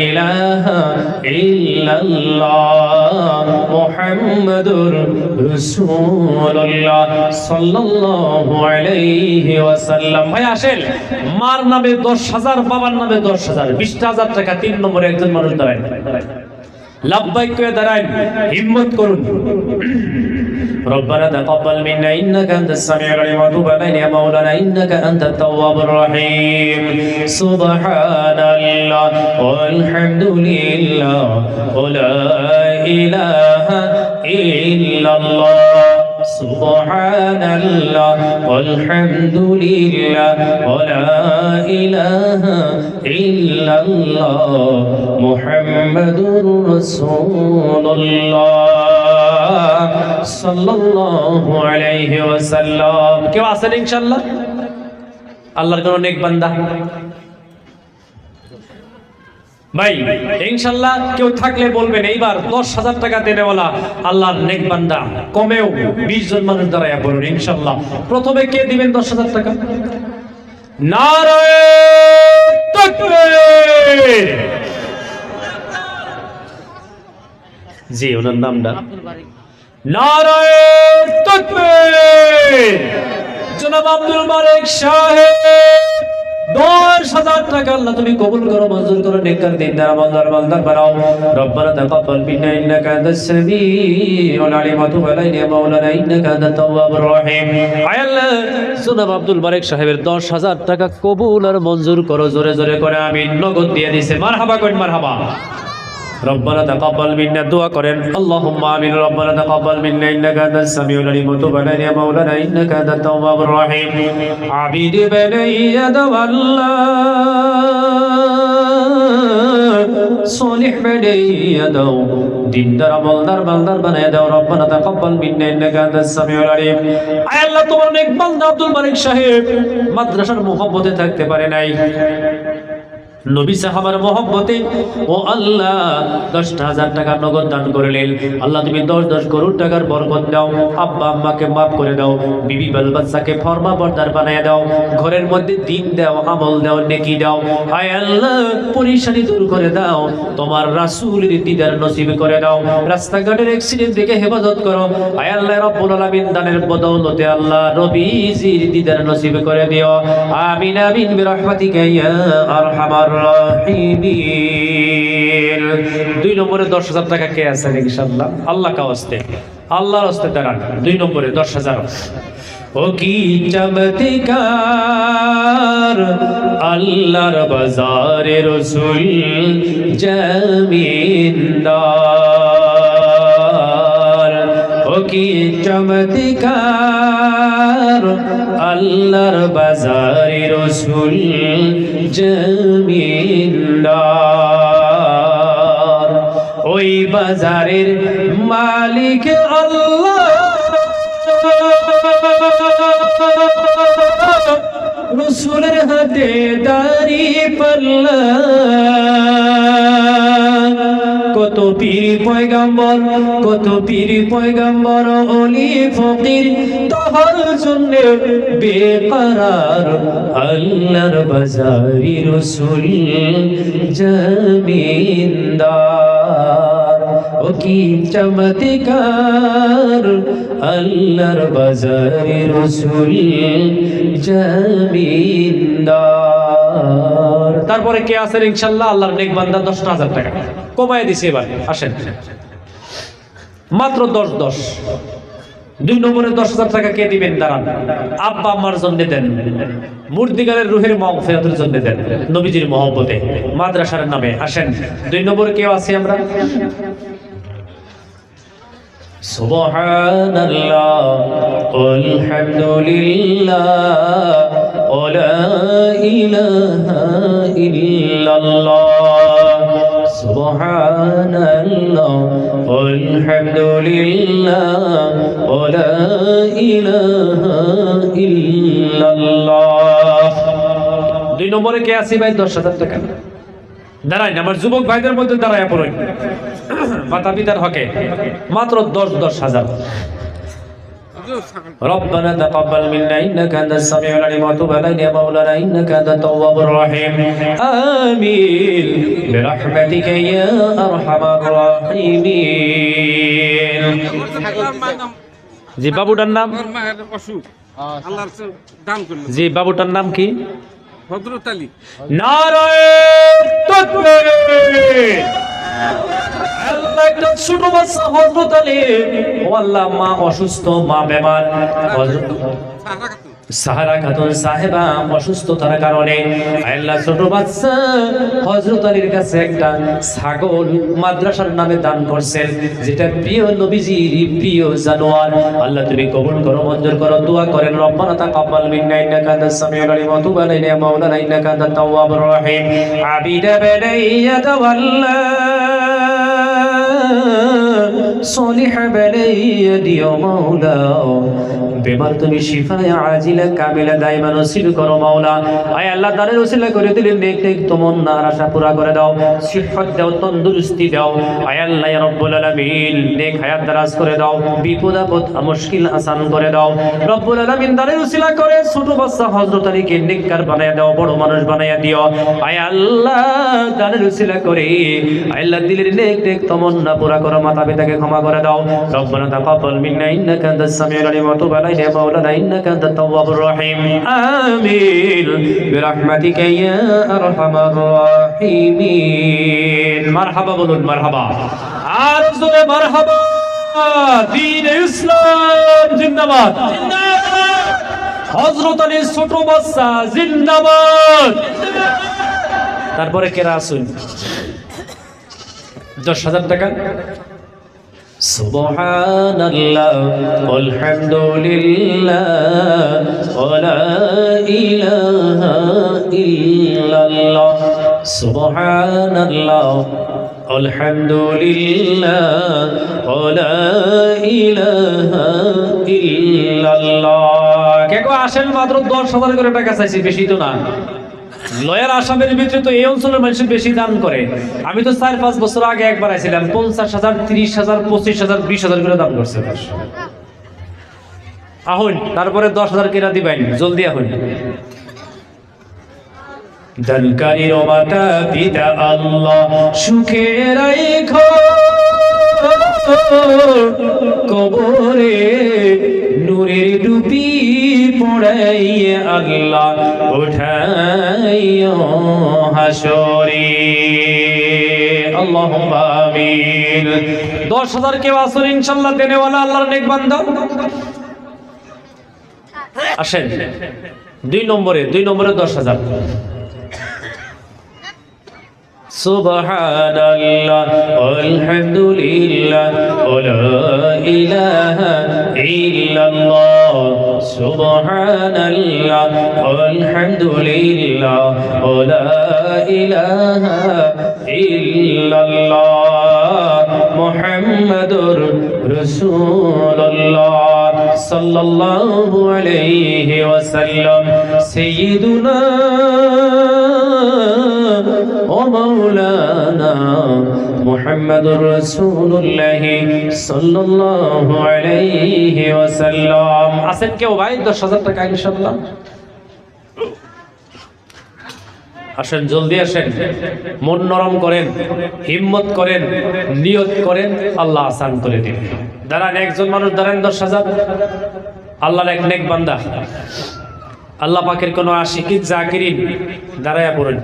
ইলাহা ইল্লাল্লাহ মুহাম্মাদুর রাসূলুল্লাহ সাল্লাল্লাহু আলাইহি ওয়াসাল্লাম। ভাই আসেন, মার নামে 10,000, বাবার নামে 10,000, 20,000 টাকা। 3 নম্বরে একজন মানুষ দাঁড়ায়, লাব্বাইক কয়ে দাঁড়ায়, হিম্মত করুন। ربنا تقبل منا إنك أنت السميع العليم وتب علينا يا مولانا إنك أنت التواب الرحيم. سبحان الله والحمد لله ولا إله إلا الله. سبحان الله والحمد لله ولا إله إلا الله محمد رسول الله সাল্লাল্লাহু আলাইহি ওয়াসাল্লাম। কেউ আছেন ইনশাআল্লাহ? আল্লাহর কোন নেক বান্দা ভাই ইনশাআল্লাহ কেউ থাকলে বলবেন। এইবার 10,000 টাকা দেনেওয়ালা আল্লাহর নেক বান্দা কমেও 20 জন মানুষ দাঁড়ায়া বলুন ইনশাআল্লাহ। প্রথমে কে দিবেন 10,000 টাকা? নারায়ে তাকবীর। জি, ওনার নামটা নারায়ে তাকবীর। জনাব আব্দুল মালিক সাহেব, 10,000 টাকা আল্লাহ তুমি কবুল করো, মঞ্জুর করো, নেককার দিনদার আমলদার বান্দার বানাও। রব্বানা তাকাব্বাল মিন্না ইন্নাকা আনতাস সামিউল আলিম ওয়া তুব আলাইনা ইয়া মাওলানা ইন্নাকা আনতাত তাওয়াবুর রহিম। আয় আল্লাহ, জনাব আব্দুল মালিক সাহেবের 10,000 টাকা কবুল আর মঞ্জুর করো। জোরে জোরে করে আমিন। নগদ দিয়ে দিয়েছে, মারহাবা করেন, মারহাবা। ربنا تقبل منا دعاء করেন اللهم آمين ربنا تقبل منا إنك أنت السميع العليم وتب علينا يا مولانا إنك أنت التواب الرحيم عبيد بني آدم الله صالح بني آدم দিনদার আমলদার বান্দার বানায় দাও রব্বানা তাকাব্বাল মিন্না ইন্নাকা আনতাস সামিউল আলিম। আয় আল্লাহ, তোমার নেক বান্দা আব্দুল মালিক সাহেব মাদ্রাসার মহব্বতে থাকতে পারে নাই, নবী সাহাবার মহব্বতে ও আল্লাহ 10,000 টাকা নগদ দান করলেন। আল্লাহ তুমি 10 করোড় টাকার বরকত দাও, আব্বা আম্মাকে মাফ করে দাও, বিবি বাল বাচ্চাকে ফরমা বরদার বানায় দাও, ঘরের মধ্যে দিন দাও, আমল দাও, নেকি দাও। আয় আল্লাহ, পরিশানি দূর করে দাও, তোমার রাসূলের দিদার নসিব করে দাও, রাস্তাঘাটের অ্যাক্সিডেন্ট থেকে হেফাজত করো। আয় আল্লাহ রব্বুল আলামিন দানের বদৌলতে আল্লাহ নবীজির দিদার নসিব করে দিও। আমিন আমিন বিরহমাতিকা ইয়া আরহামার রাহিমিন। 2 নম্বরে 10,000 টাকা কে আছেন ইনশাআল্লাহ? আল্লাহ কা ওয়াস্তে, আল্লাহর ওয়াস্তে দাঁড়ান। 2 নম্বরে 10,000। ও কি চমৎকার আল্লাহর বাজারে রাসূল জমিনদার, ও কি চমৎকার আল্লাহর বাজারে রাসূল জমিনদার। ওই বাজারের মালিক আল্লাহ, রাসূলের হাতে দাড়ি পাল্লা, কত পীর পয়গাম্বর, কত পীর পয়গাম্বর ওলি ফকির তাহার জন্য বেকরার আল্লাহর বাজারি রাসূল জমিনদার। ও কি চমৎকার আল্লাহর বাজারে রাসূল জামিনদার। তারপরে কে আছেন ইনশাআল্লাহ আল্লাহর নেক বান্দা 10,000 টাকা কমায় দিছে। এবার আসেন মাত্র 10 2 নম্বরে 10,000 টাকা কে দিবেন? দাঁড়ান। আব্বা আম্মার জন্য দেন, মুর্দিগারের রুহের মাগফিরাতের জন্য দেন, নবীজির মহব্বতে, মাদ্রাসার নামে। আসেন 2 নম্বরে কেউ আছে আমরা? সুবহানাল্লাহ আলহামদুলিল্লাহ ওয়া ইলাহা ইল্লাল্লাহ সুবহানাল্লাহ আলহামদুলিল্লাহ ওয়া ইলাহা ইল্লাল্লাহ। 2 নম্বরে কে আছে ভাই? 10,000 টাকা। দাঁড়াই আমার যুবক ভাইদের মধ্যে দাঁড়ায় পড়ুন মাতা পিতার হকে মাত্র 10,000। ربنا تقبل منا انك انت السميع العليم وتب علينا يا مولانا انك انت التواب الرحيم امين برحمتك يا ارحم الراحمين। জি বাবুটার নাম? জি বাবুটার নাম কি? হযরত আলী। নারায়ে তাকবীর। আল্লাহ একটা ছোট বাচ্চা হযরত আলী। ও আল্লাহ মা অসুস্থ, মা বেমার, সাহারা খাতুন সাহেবা অসুস্থতার কারণে আল্লাহ ছোট বাচ্চা হযরত আলীর কাছে একটা ছাগল মাদ্রাসার নামে দান করছেন, যেটা প্রিয় নবীজির প্রিয় জানোয়ার। আল্লাহ তুমি কবুল করো, মঞ্জুর করো। দোয়া করেন রব্বানা তাকাব্বাল মিন্না ইন্নাকা আনতাস সামিউল আলিম ওয়া তুব আলাইনা ইয়া মাওলানা ইন্নাকা আনতাত তাওয়াবুর রহিম। আবিদা বানাইয়া তাওয়াল্লা সলিহ বানাইয়া দিও মাওলা। বেমার তুমি শিফায়ে আজিলা কামিলা দাইমা নসিব করো মাওলা। আয় আল্লাহ দানের ওসিলা করে দিলেন নেক নেক তমন্না আর আশা পুরা করে দাও, সিহত দাও, তন্দুরুস্তি দাও। আয় আল্লাহ ইয়া রব্বুল আলামিন নেক হায়াত দারাজ করে দাও, বিপদ আপদ মুশকিল আসান করে দাও। রব্বুল আলামিন দানের ওসিলা করে ছোট বাচ্চা হযরত আলীকে নেককার বানায়া দাও, বড় মানুষ বানায়া দিও। আয় আল্লাহ দানের ওসিলা করে আয় আল্লাহ দিলের নেক নেক তমন্না পুরা করো, মাতা পিতাকে ক্ষমা করে দাও। রব্বানা তাকাব্বাল মিন্না ইন্নাকা আনতাস সামিউল আলিম ওয়া তুব আলাইনা ইয়া মাওলানা ইন্নাকা আনতাত তাওয়াবুর রহিম। আমিন বিরহমাতিকা ইয়া আরহামার রাহিমিন। মারহাবা বলুন, মারহাবা। আর জোরে মারহাবা। দ্বীন ইসলাম জিন্দাবাদ, জিন্দাবাদ। হযরত আলী ছোট বাচ্চা জিন্দাবাদ। তারপরে কেরা আসুন 10,000 টাকা। সুবহানাল্লাহ আলহামদুলিল্লাহ ওয়া লা ইলাহা ইল্লাল্লাহ সুবহানাল্লাহ আলহামদুলিল্লাহ ওয়া লা ইলাহা ইল্লাল্লাহ। কে কো আসেন মাত্র 10,000 করে টাকা চাইছি, বেশি তো না। লয়ার আসামের ভিতরে তো এই অঞ্চলের মানুষ বেশি দান করে। আমি তো 4-5 বছর আগে একবার আইছিলাম, 50,000, 30,000, 25,000, 20,000 করে দান করছে। আহুন তারপরে 10,000 কেনা দিবেন, জলদি আহুন। দানকারীর মাতা পিতা আল্লাহ সুখে রাখো, কবরে নূরের টুপি পড়াইয়ে আল্লাহ উঠাইও হাসরে। আল্লাহুম্মা আমিন। 10,000 কেউ আসুন ইনশাআল্লাহ দেনেওয়ালা আল্লাহর নেক বান্দা। আসেন 2 নম্বরে 10,000। সুবহানাল্লাহ আলহামদুলিল্লাহ ওয়া লা ইলাহা ইল্লাল্লাহ সুবহানাল্লাহ আলহামদুলিল্লাহ ওয়া লা ইলাহা ইল্লাল্লাহ মুহাম্মাদুর রাসূলুল্লাহ সাল্লাল্লাহু আলাইহি ওয়াসাল্লাম। সাইয়্যিদুনা ومولانا محمد رسول الله صلى الله عليه وسلم। আসেন কেউ ভাই 10,000 টাকা ইনশাআল্লাহ। আসেন, জলদি আসেন, মন নরম করেন, হিম্মত করেন, নিয়ত করেন, আল্লাহ আসান করে দিবেন। দাঁড়ান, একজন মানুষ দাঁড়ান, 10,000। আল্লাহর এক নেক বান্দা, আল্লাহ পাকের কোন আশিকিন জাকিরিন দাঁড়ায়া পড়েন।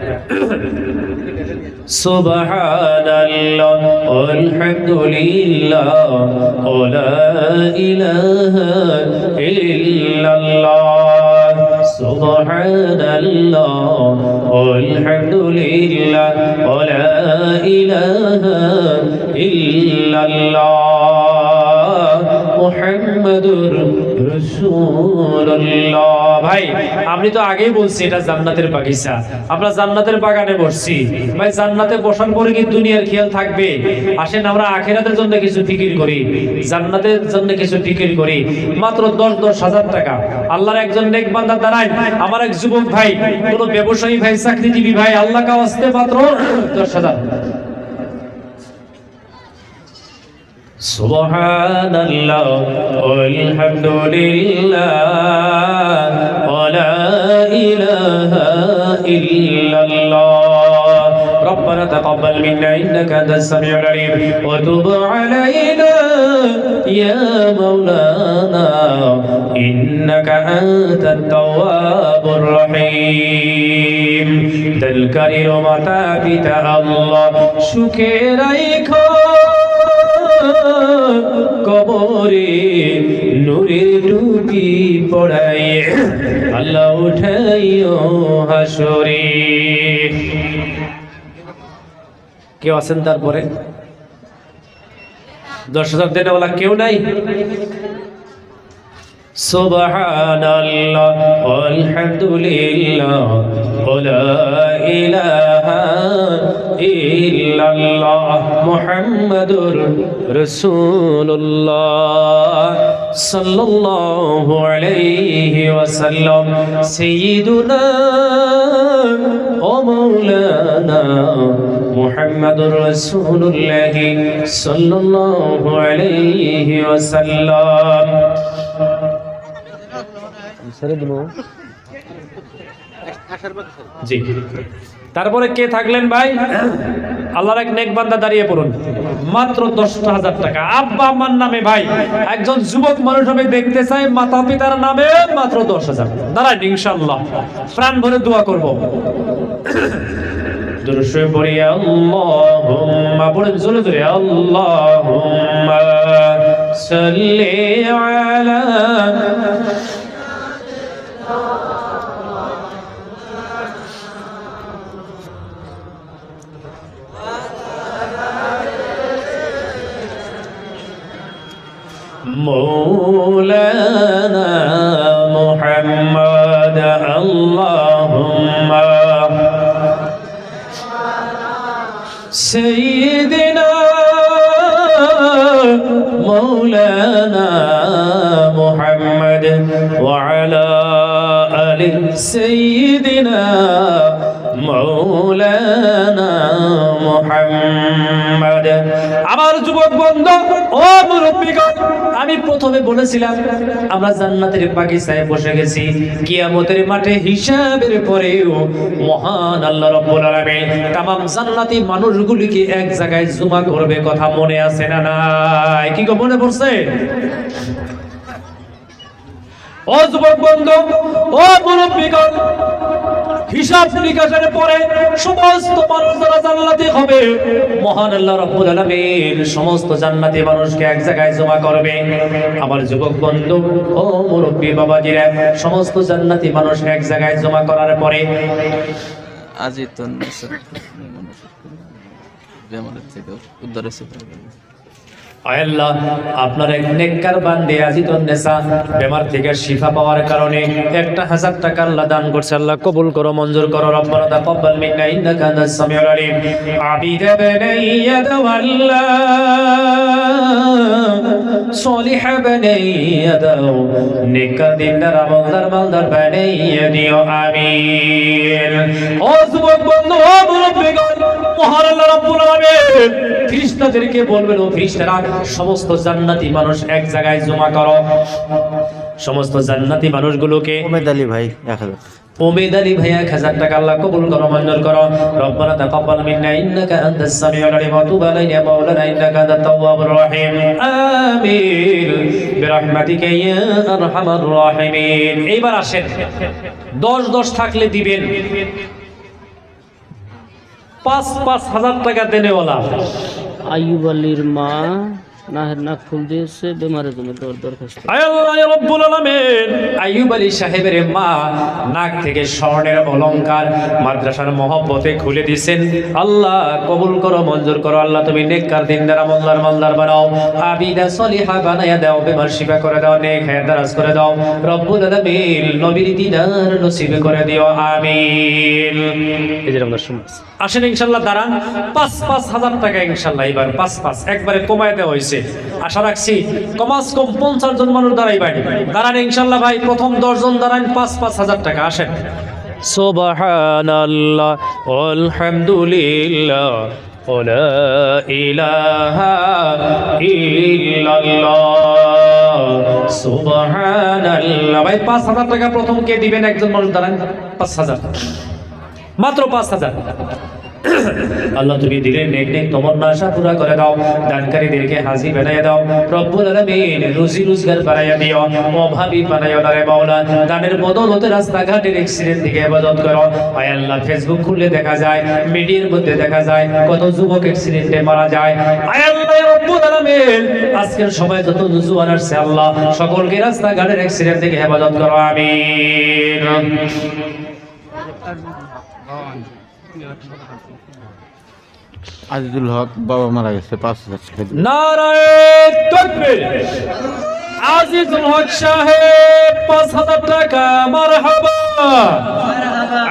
সুবহানাল্লাহ আলহামদুলিল্লাহ ওয়া লা ইলাহা ইল্লাল্লাহ, সুবহানাল্লাহ আলহামদুলিল্লাহ ওয়া লা ইলাহা ইল্লাল্লাহ মুহাম্মাদুর রাসূলুল্লাহ। ভাই আমি তো আগেই বলছি এটা জান্নাতের বাগিচা, আমরা জান্নাতের বাগানে বসছি। ভাই জান্নাতে বসার পরে কি দুনিয়ার খেয়াল থাকবে? আসেন আমরা আখিরাতের জন্য কিছু ফিকির করি, জান্নাতের জন্য কিছু ফিকির করি। মাত্র 10,000 টাকা। আল্লাহর একজন নেক বান্দা দাঁড়ায়, আমার এক যুবক ভাই, কোন ব্যবসায়ী ভাই, চাকরিজীবী ভাই, আল্লাহ কা ওয়াস্তে মাত্র 10,000। সুবহানাল্লাহ আলহামদুলিল্লাহ ওয়া লা ইলাহা ইল্লাল্লাহ। ربنا تقبل منا إنك أنت السميع العليم وتب علينا يا مولانا إنك أنت التواب الرحيم। دلكرير متا بيتا الله شكرا কবরে নূরের টুপি পড়াই আল্লাহ উঠাইও হাসরে। কেউ আছেন তারপরে? 10,000 দেনেওয়ালা কেউ নাই? সুবহানাল্লাহ আলহামদুলিল্লাহ ওয়া লা ইলাহা ইল্লাল্লাহ মুহাম্মাদুর রাসূলুল্লাহ সাল্লাল্লাহু আলাইহি ওয়াসাল্লাম। সাইয়্যিদুনা ওয়া মাওলানা মুহাম্মাদুর রাসূলুল্লাহ সাল্লাল্লাহু আলাইহি ওয়াসাল্লাম। জি, তারপরে কে থাকলেন ভাই? আল্লাহর এক নেক বান্দা দাঁড়িয়ে পড়ুন, মাত্র 10,000 টাকা। আব্বা আম্মার নামে ভাই, একজন যুবক মানুষ আমি দেখতে চাই, মাতা পিতার নামে মাত্র 10,000। দাঁড়ান, ইনশাআল্লাহ প্রাণ ভরে দোয়া করব। দুরূদ শরীফ পড়ি, আল্লাহুম্মা পড়েন জোরে জোরে, আল্লাহুম্মা সাল্লি আলা مولانا محمد اللهم سيدنا مولانا محمد وعلى آل سيدنا مولانا محمد। আমার যুবক বন্ধু ও মুরব্বিগণ, আমি প্রথমে বলেছিলাম আমরা জান্নাতের বাগিচায় বসে গেছি। কিয়ামতের মাঠে হিসাবের পরেও মহান আল্লাহ রাব্বুল আলামিন तमाम জান্নাতি মানুষগুলিকে এক জায়গায় জমা করবে। কথা মনে আছে না নাই? কি গো মনে পড়ছে? ও যুবক বন্ধু ও মুরব্বিগণ, হিসাব নিকাশের পরে সমস্ত মানুষ যারা জান্নাতি হবে, মহান আল্লাহ রাব্বুল আলামিন সমস্ত জান্নাতি মানুষকে এক জায়গায় জমা করবে। আমার যুবক বন্ধু ও মুরব্বি বাবাজিরা, সমস্ত জান্নাতি মানুষ এক জায়গায় জমা করার পরে আজিতন বেমানের থেকে উদ্ধার হয়েছে। আল্লাহ আপনার এক নেককার বান্দে আজিতুন নেসা বেমার থেকে শিফা পাওয়ার কারণে 1,000 টাকা আল্লাহ দান করছে। আল্লাহ কবুল করো, মঞ্জুর করো। রব্বানা তাকাব্বাল মিন্না ইন্নাকা আনতাস সামিউল আলিম। আবিদা বানাইয়াদ ওয়াল্লাহ সলিহা বানাইয়াদ, নেককার দিনদার আমলদার মালদার বানাইয়া দিও, আমিন। ও যুবক বন্ধু ও মুরব্বিগণ, মহান আল্লাহ রাব্বুল আলামিন ফেরেশতাদেরকে বলবেন, ও ফেরেশতারা সমস্ত জান্নাতি মানুষ এক জায়গায় জমা করো। সমস্ত জান্নাতি মানুষগুলোকে ওমেদ আলী ভাই 1000 উমেদ আলী ভাইয়া 1000 টাকা আল্লাহ কবুল করো মঞ্জুর করো রব্বানা তাকাব্বাল মিন্না ইন্নাকা আনতাস সামিউল আলিম ওয়া তুব আলাইনা মাওলানা ইন্নাকা আনতাত তাওয়াবুর রহিম আমিন বিরহমাতিকা ইয়া আরহামার রাহিমিন। এইবার আসেন 10 থাকলে দিবেন 5,000 টাকা দেনেওয়ালা আইয়ুব আলীর মা নাহের নাক ফুল দিয়েছে বেমারের জন্য দরখাস্ত। আল্লাহ ইয়া রাব্বুল আলামিন আইয়ুব আলী সাহেবের মা নাক থেকে স্বর্ণের অলংকার মাদ্রাসার মহব্বতে খুলে দিয়েছেন। আল্লাহ কবুল করো মঞ্জুর করো আল্লাহ তুমি নেককার দিনদার আমলদার মালদার বানাও আবিদা সলিহা বানায়া দাও বেমার শিফা করে দাও নেক হায়াত দারাজ করে দাও রব্বুল আলামিন নবীর দিদার নসিব করে দিও আমিন। এই যে আমরা শুনছি আসেন ইনশাআল্লাহ দাঁড়ান 5,000 টাকা ইনশাআল্লাহ এবার 5 একবারে কমায় দেওয়া হয়েছে। আশা রাখছি কমাস কম 50 জন মানুষ দাঁড়াইবেন দাঁড়ান ইনশাআল্লাহ ভাই প্রথম 10 জন দাঁড়ান 5,000 টাকা আসেন। সুবহানাল্লাহ আলহামদুলিল্লাহ ওয়া ইলাহা ইল্লাল্লাহ সুবহানাল্লাহ। ভাই 5,000 টাকা প্রথম কে দিবেন একজন মানুষ দাঁড়ান 5,000 মাত্র 5,000। আল্লাহ তুমি দিলে নেক নেক তমন্না আশা পুরা করে দাও দানকারীদেরকে হাজি বানায়া দাও রব্বুল আলামিন রুজি রোজগার বাড়াইয়া দিও অভাবী বানাইও না রে মাওলা দানের বদৌলতে রাস্তাঘাটের অ্যাক্সিডেন্ট থেকে হেফাজত করো। আয় আল্লাহ ফেসবুক খুললে দেখা যায় মিডিয়ার মধ্যে দেখা যায় কত যুবক অ্যাক্সিডেন্টে মারা যায়। আয় আল্লাহ রব্বুল আলামিন আজকের সময় যত জুয়ান আসছে আল্লাহ সকলকে রাস্তাঘাটের অ্যাক্সিডেন্ট থেকে হেফাজত করো আমিন। আজিজুল হক বাবা মারা গেছে 5,000 টাকা। নারায়ে তাকবীর। আজিজুল হক সাহেব 5,000 টাকা মারহাবা।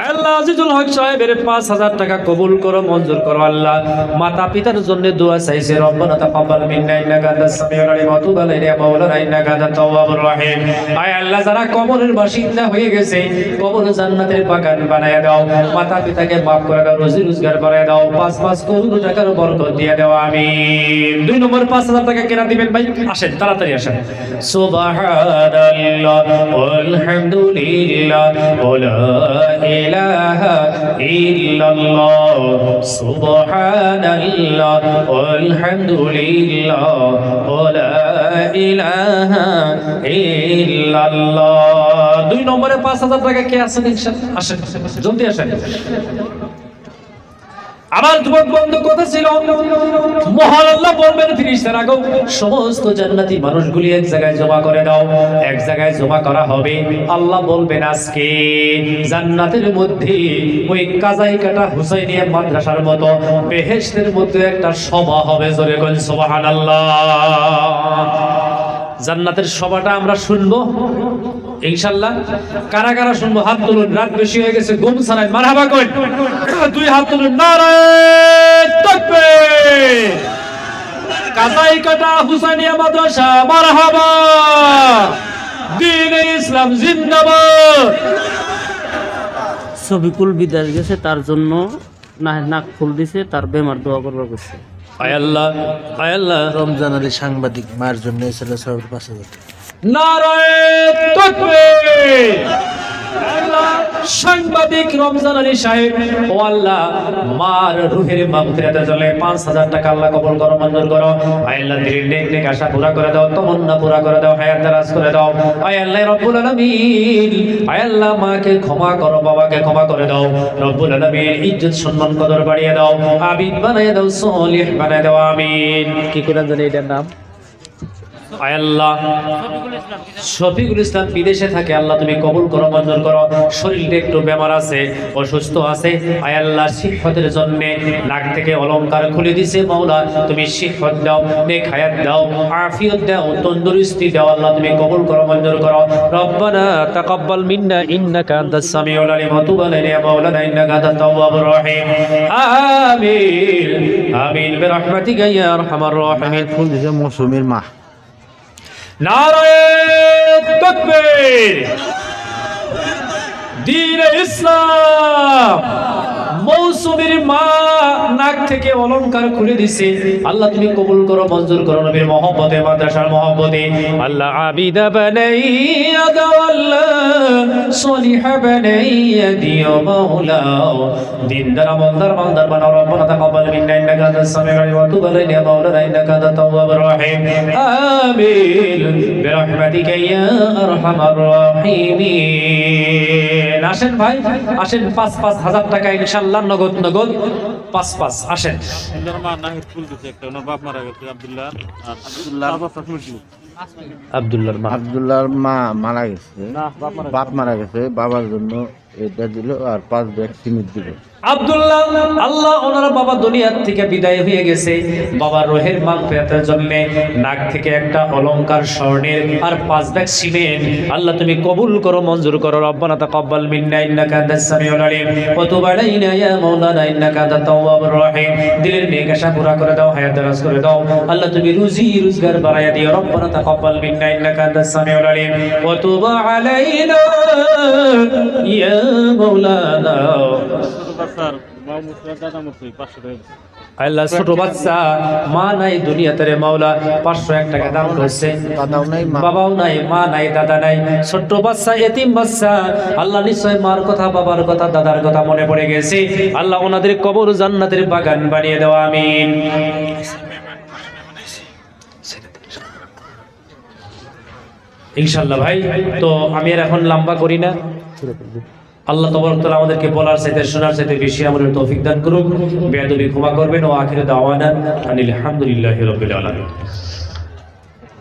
আল্লাহ আজিজুল হক সাহেবের 5,000 টাকা কবুল করো মঞ্জুর করো আল্লাহ। মাতা পিতার জন্য দোয়া চাইছে রব্বানা তাকাব্বাল মিন্না ইন্নাকা আনতাস সামিউল আলিম ওয়া তুব আলাইনা মাওলানা ইন্নাকা আনতাত তাওয়াবুর রহিম। আয় আল্লাহ যারা কবরের বাসিন্দা হয়ে গেছে কবর জান্নাতের বাগান বানায়া দাও মাতা পিতাকে maaf করে দাও রুজি রোজগার বাড়ায়া দাও 5 কোটি টাকার বরকত দিয়ে দাও আমিন। 2 নম্বর 5,000 টাকা কেনা দিবেন ভাই আসেন তাড়াতাড়ি আসেন। সুবহানাল্লাহ আলহামদুলিল্লাহ ওয়া ইলাহা ইল্লাল্লাহ সুবহানাল্লাহ আলহামদুলিল্লাহ ওয়া ইলাহা ইল্লাল্লাহ। 2 নম্বরে 5,000 টাকা কে আছেন ইনশাআল্লাহ আসেন জলদি আসেন। আমার যুবক বন্ধু কথা ছিল মহান আল্লাহ বলবেন ফেরেশতারা গো সমস্ত জান্নাতি মানুষগুলি এক জায়গায় জমা করে দাও। এক জায়গায় জমা করা হবে আল্লাহ বলবেন আজকে জান্নাতের মধ্যে ওই কাজাই কাটা হুসাইনিয়া মাদ্রাসার মতো বেহেশতের মধ্যে একটা সভা হবে জোরে বলেন সুবহানাল্লাহ। জান্নাতের সভাটা আমরা শুনবো ইনশাআল্লাহ। কারা কারা শুনবো হাত তুলুন রাত বেশি হয়ে গেছে ঘুম ছাড়াই মারহাবা করেন 2 হাত তুলুন নারায়ে তাকবীর। কাজাই কাটা হুসাইনিয়া মাদ্রাসা মারহাবা দ্বীন-ই ইসলাম জিন্দাবাদ। সবিকুল বিদেশ গেছে তার জন্য নাহের নাক ফুল দিছে তার বেমার দোয়া করবার করছে। আয় আল্লাহ আয় আল্লাহ রমজান আলী সাংবাদিক মায়ের জন্য এসেলে 5,000 টাকা। নারায়ে তাকবীর। আল্লাহ সাংবাদিক রমজান আলী সাহেব ও আল্লাহ মার রুহের মাগফিরাতের জন্য 5,000 টাকা আল্লাহ কবুল করো মঞ্জুর করো। আয় আল্লাহ দিলের নেক নেক আশা পুরা করে দাও তমন্না পুরা করে দাও হায়াত দারাজ করে দাও। আয় আল্লাহ রব্বুল আলামিন আয় আল্লাহ মাকে ক্ষমা করো বাবাকে ক্ষমা করে দাও রব্বুল আলামিন ইজ্জত সম্মান কদর বাড়িয়ে দাও আবিদ বানায় দাও সলিহ বানায় দাও আমিন। কি করে জানি এটার নাম আয় আল্লাহ শফিকুল ইসলাম বিদেশে থাকে আল্লাহ তুমি কবুল করো মঞ্জুর করো। শরীরটা একটু বেমার আছে অসুস্থ আছে আয় আল্লাহ সিহতের জন্য নাক থেকে অলংকার খুলে দিছে মাওলা তুমি সিহত দাও নেক হায়াত দাও আফিয়ত দাও তন্দুরুস্তি দাও আল্লাহ তুমি কবুল করো মঞ্জুর করো। রব্বানা তাকাব্বাল মিন্না ইন্নাকা আনতাস সামিউল আলিম ওয়া তুব আলাইনা মাওলানা ইন্নাকা আনতাত তাওয়াবুর রহিম আমিন আমিন বিরহমাতিকা ইয়া আরহামার রাহিমিন। ফুল দিছে মৌসুমীর মা। নারায়ে তাকবীর। দ্বীন-ই ইসলাম মৌসুমীর মা নাক থেকে অলংকার খুলে দিছে আল্লাহ তুমি কবুল করো মঞ্জুর করো নবীর মহব্বতে মাদ্রাসার মহব্বতে আল্লাহ আবিদা বানাইয়া দাও আল্লাহ সলিহা বানাইয়া দিও মাওলা দিনদার আমলদার মালদার বানাও রব্বানা তাকাব্বাল মিন্না ইন্নাকা আনতাস সামিউল আলিম ওয়া তুব আলাইনা ইয়া মাওলানা ইন্নাকা আনতাত তাওয়াবুর রহিম আমিন বিরহমাতিকা ইয়া আরহামার রাহিমিন। আসেন ভাই আসেন, 5,000 টাকা ইনশাআল্লাহ নগদ নগদ 5 আসেন। আব্দুল্লাহর মা মারা গেছে, বাপ মারা গেছে, বাবার জন্য এটা দিল আর 5 ব্যাগ সিমেন্ট দিল। আব্দুল্লাহ আল্লাহ ওনার বাবা দুনিয়ার থেকে বিদায় হয়ে গেছে, বাবার রোহের মাগফিরাতের জন্য নাক থেকে একটা অলংকার স্বর্ণের আর 5 ব্যাগ সিমেন্ট আল্লাহ তুমি কবুল করো মঞ্জুর করো রব্বানা তাকাব্বাল মিন্না ইন্নাকা আনতাস সামিউল আলিম ওয়া তুব আলাইনা ইয়া মাওলানা ইন্নাকা আনতাত তাওয়াবুর রহিম। দিলের নেক আশা পুরা করে দাও, হায়াত দারাজ করে দাও আল্লাহ তুমি রুজি রোজগার বাড়ায়া দিও রব্বানা তাকাব্বাল মিন্না ইন্নাকা আনতাস সামিউল আলিম ওয়া তুব আলাইনা ইয়া মাওলানা। আল্লাহ ছোট বাচ্চা মা নাই দুনিয়াতে রে মাওলা 501 টাকা দান করছে, বাবাও নাই মা নাই দাদা নাই, ছোট বাচ্চা এতিম বাচ্চা আল্লাহ নিশ্চয় মার কথা বাবার কথা দাদার কথা মনে পড়ে গেছে আল্লাহ ওনাদের কবর জান্নাতের বাগান বানিয়ে দেওয়া আমিন। ইনশাআল্লাহ ভাই, তো আমি আর এখন লম্বা করি না, আল্লাহ তাবারক তাআলা আমাদেরকে বলার চাইতে শোনার চাইতে বেশি আমাদের তৌফিক দান করুন। বেয়াদবি ক্ষমা করবেন ও আখির দাওয়ানা আনিল হামদুলিল্লাহি রাব্বিল আলামিন।